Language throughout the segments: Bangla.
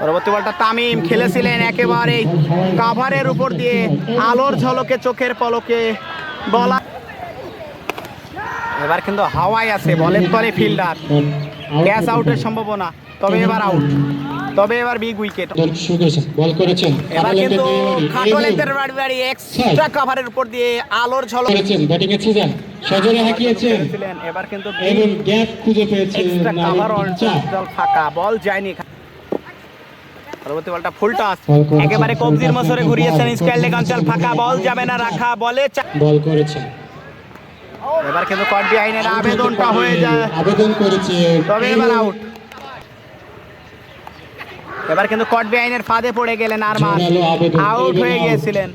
পরবর্তী বলটা তামিম খেলেছিলেন একেবারে কাভারের উপর দিয়ে আলোর ঝলকে চোখের পলকে বলা। এবার কিন্তু হাওয়ায় আছে বলের তলে ফিল্ডার, ক্যাচ আউটের সম্ভাবনা, তবে এবার আউট, তবে এবার বিগ উইকেট। বল করেছেন এবার কিন্তু খাটোলেদের বাড়ি এক্সট্রা কাভারের উপর দিয়ে আলোর ঝলক করেছেন, ব্যাটিং এ ছিলেন সজোরে হাঁকিয়েছেন এবার কিন্তু এবং গ্যাপ খুঁজে পেয়েছেন এক্সট্রা কাভার অঞ্চল ফাঁকা, বল যায়নি। পরবর্তী বলটা ফুল টস, একেবারে কবজির মসরে ঘুরিয়েছেন স্কয়ার লেগ অঞ্চল ফাঁকা, বল যাবে না, রাখা বলে বল করেছেন। এবার কিন্তু কট বিহাইন্ডের আবেদনটা হয়ে যায়, আবেদন করেছে, তবে এবার আউট। এবার কিন্তু কট বিহাইন্ডের ফাঁদে পড়ে গেলেন, আরমান আউট হয়ে গিয়েছিলেন।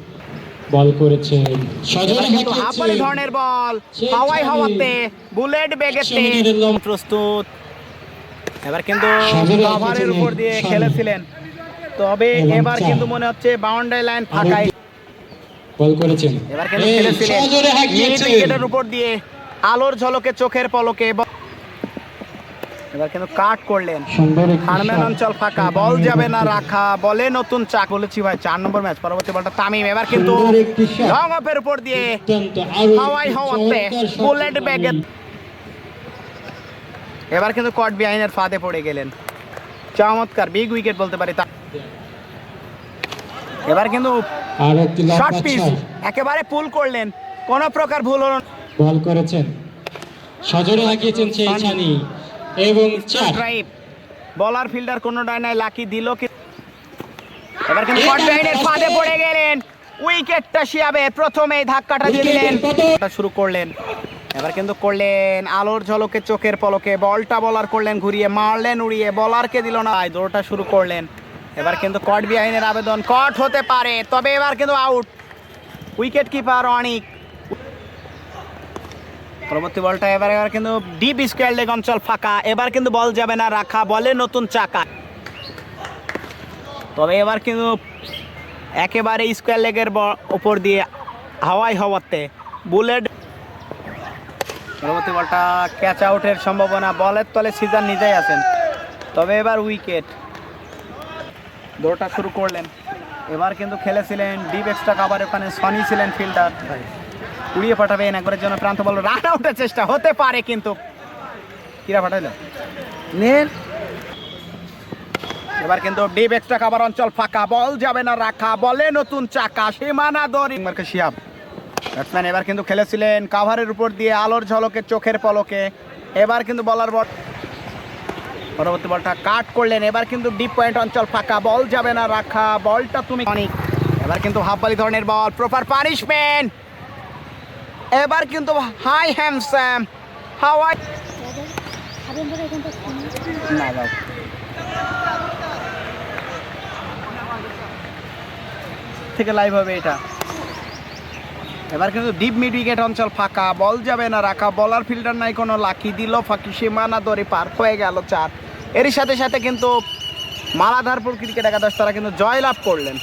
বল করেছেন সজোরে কিন্তু হাফালি ধরনের বল, হাওয়ায় হাওয়াতে বুলেট বেগেতে প্রস্তুত। এবার কিন্তু কাভারের উপর দিয়ে খেলেছিলেন, তবে এবার কিন্তু মনে হচ্ছে বাউন্ডারি লাইন ফাঁকাই। বল করেছেন, এবার কিন্তু খেলেছিলেন মিড উইকেটের উপর দিয়ে আলোর ঝলকে চোখের পলকে। এবার কিন্তু কাট করলেন, হারম্যান অঞ্চল ফাঁকা, বল যাবে না, রাখা বলে নতুন চাক। বলেছি ভাই 4 নম্বর ম্যাচ। পরবর্তী বলটা তামিম, এবার কিন্তু লং অফের উপর দিয়ে হাওয়ায় হাওয়াতে বুলেট ব্যাগে। এবার কিন্তু কট বিহাইন্ডের ফাঁদে পড়ে গেলেন, চমৎকার বিগ উইকেট বলতে পারি। এবার কিন্তু শর্ট পিচ একেবারে পুল করলেন, কোন প্রকার ভুল হলো না। বল করেছেন সজোরে হাঁকিয়েছেন সেই ছানি এবং ড্রাইভ, বলার ফিল্ডার কোনটাই নাই, লাকি দিল কি। এবার কিন্তু কট বিহাইন্ডের ফাঁদে পড়ে গেলেন, উইকেটটা শিয়াবে প্রথমেই ধাক্কাটা দিলেন, শুরু করলেন। এবার কিন্তু করলেন আলোর ঝলকে চোখের পলকে, বলটা বলার করলেন ঘুরিয়ে, মারলেন উড়িয়ে, বলারকে দিল না, দৌড়টা শুরু করলেন। এবার কিন্তু কট বিহাইন্ডের আবেদন কট হতে পারে, তবে এবার কিন্তু আউট, উইকেট কিপার অনিক। পরবর্তী বলটা এবার কিন্তু ডিপ স্কয়ার লেগ অঞ্চল ফাঁকা, এবার কিন্তু বল যাবে না, রাখা বলে নতুন চাকা। তবে এবার কিন্তু একেবারে স্কয়ার লেগের উপর দিয়ে হাওয়ায় হাওয়াতে বুলেট। পরবর্তী বলটা ক্যাচ আউটের সম্ভাবনা, বলের তলে সিজার নিজেই আছেন, তবে এবার উইকেট। দৌড়টা শুরু করলেন, এবার কিন্তু খেলেছিলেন ডিপ এক্সট্রা কাভার, ওখানে সনি ছিলেন ফিল্ডার, উড়িয়ে পাঠাবেন একবারের জন্য প্রান্ত বল, রান আউটের চেষ্টা হতে পারে, কিন্তু কিরা পাঠাইল নেন। এবার কিন্তু ডিপ এক্সট্রা কাভার অঞ্চল ফাঁকা, বল যাবে না, রাখা বলে নতুন চাকা, সীমানা দড়ি শিয়াব ব্যাটসম্যান। এবার কিন্তু খেলেছিলেন কাভারের উপর দিয়ে আলোর ঝলকে চোখের পলকে, এবার কিন্তু বলার বল। পরবর্তী বলটা কাট করলেন, এবার কিন্তু ডিপ পয়েন্ট অঞ্চল ফাঁকা, বল যাবে না, রাখা বলটা তুমি অনেক। এবার কিন্তু হাফবালি ধরনের বল, প্রপার পানিশমেন্ট। এবার কিন্তু হাই হ্যামস্যাম হাওয়াই না থেকে লাইভ হবে এটা। এবার কিন্তু ডিপ মিড উইকেট অঞ্চল ফাঁকা, বল যাবে না, রাখা বলার ফিল্ডার নাই কোনো, লাকি দিল ফাঁকি, সীমানা দড়ি পার হয়ে গেল 4। এরই সাথে সাথে কিন্তু মালাধারপুর ক্রিকেট একাদশ তারা কিন্তু জয়লাভ করলেন।